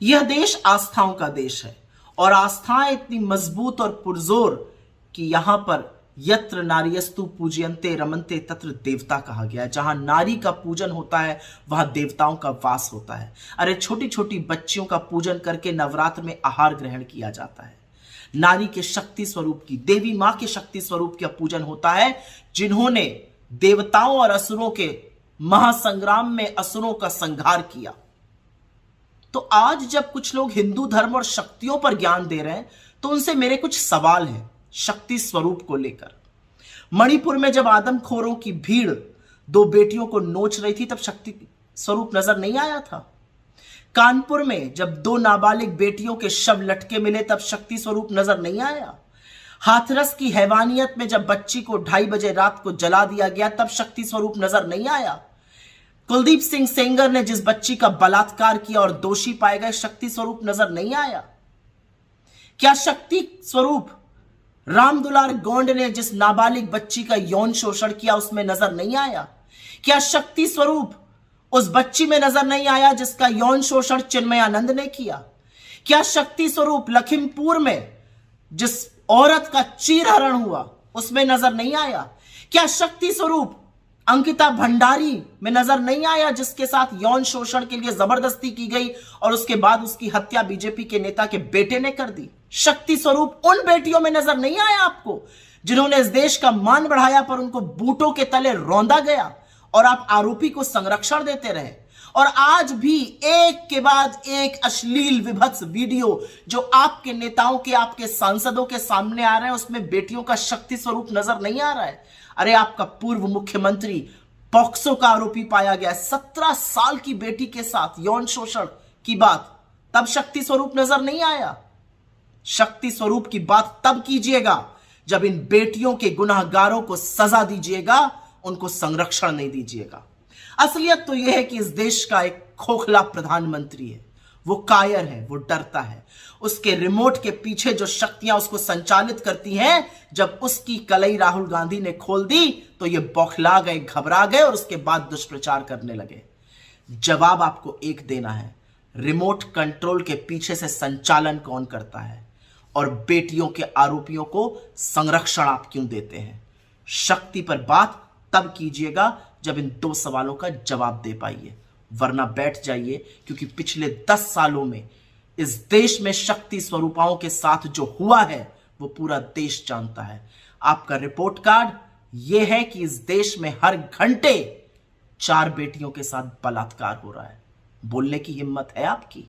यह देश आस्थाओं का देश है और आस्थाएं इतनी मजबूत और पुरजोर कि यहां पर यत्र नार्यस्तु पूजयन्ते रमन्ते तत्र देवता कहा गया है। जहां नारी का पूजन होता है वहां देवताओं का वास होता है। अरे छोटी छोटी बच्चियों का पूजन करके नवरात्र में आहार ग्रहण किया जाता है। नारी के शक्ति स्वरूप की, देवी मां के शक्ति स्वरूप का पूजन होता है, जिन्होंने देवताओं और असुरों के महासंग्राम में असुरों का संहार किया। तो आज जब कुछ लोग हिंदू धर्म और शक्तियों पर ज्ञान दे रहे हैं तो उनसे मेरे कुछ सवाल हैं शक्ति स्वरूप को लेकर। मणिपुर में जब आदमखोरों की भीड़ दो बेटियों को नोच रही थी तब शक्ति स्वरूप नजर नहीं आया था। कानपुर में जब दो नाबालिग बेटियों के शव लटके मिले तब शक्ति स्वरूप नजर नहीं आया। हाथरस की हैवानियत में जब बच्ची को 2:30 बजे रात को जला दिया गया तब शक्ति स्वरूप नजर नहीं आया। कुलदीप सिंह सेंगर ने जिस बच्ची का बलात्कार किया और दोषी पाए गए, शक्ति स्वरूप नजर नहीं आया। क्या शक्ति स्वरूप रामदुलार गोंड ने जिस नाबालिग बच्ची का यौन शोषण किया उसमें नजर नहीं आया? क्या शक्ति स्वरूप उस बच्ची में नजर नहीं आया जिसका यौन शोषण चिन्मयानंद ने किया? क्या शक्ति स्वरूप लखीमपुर में जिस औरत का चीरहरण हुआ उसमें नजर नहीं आया? क्या शक्ति स्वरूप अंकिता भंडारी में नजर नहीं आया जिसके साथ यौन शोषण के लिए जबरदस्ती की गई और उसके बाद उसकी हत्या बीजेपी के नेता के बेटे ने कर दी? शक्ति स्वरूप उन बेटियों में नजर नहीं आया आपको जिन्होंने इस देश का मान बढ़ाया पर उनको बूटों के तले रौंदा गया और आप आरोपी को संरक्षण देते रहे? और आज भी एक के बाद एक अश्लील विभत्स वीडियो जो आपके नेताओं के, आपके सांसदों के सामने आ रहे हैं उसमें बेटियों का शक्ति स्वरूप नजर नहीं आ रहा है। अरे आपका पूर्व मुख्यमंत्री पॉक्सो का आरोपी पाया गया, 17 साल की बेटी के साथ यौन शोषण की बात, तब शक्ति स्वरूप नजर नहीं आया। शक्ति स्वरूप की बात तब कीजिएगा जब इन बेटियों के गुनाहगारों को सजा दीजिएगा, उनको संरक्षण नहीं दीजिएगा। असलियत तो यह है कि इस देश का एक खोखला प्रधानमंत्री है, वो कायर है, वो डरता है। उसके रिमोट के पीछे जो शक्तियां उसको संचालित करती हैं, जब उसकी कलई राहुल गांधी ने खोल दी तो ये बौखला गए, घबरा गए और उसके बाद दुष्प्रचार करने लगे। जवाब आपको एक देना है, रिमोट कंट्रोल के पीछे से संचालन कौन करता है और बेटियों के आरोपियों को संरक्षण आप क्यों देते हैं? शक्ति पर बात तब कीजिएगा जब इन 2 सवालों का जवाब दे पाइए, वरना बैठ जाइए, क्योंकि पिछले 10 सालों में इस देश में शक्ति स्वरूपाओं के साथ जो हुआ है वो पूरा देश जानता है। आपका रिपोर्ट कार्ड यह है कि इस देश में हर घंटे 4 बेटियों के साथ बलात्कार हो रहा है। बोलने की हिम्मत है आपकी?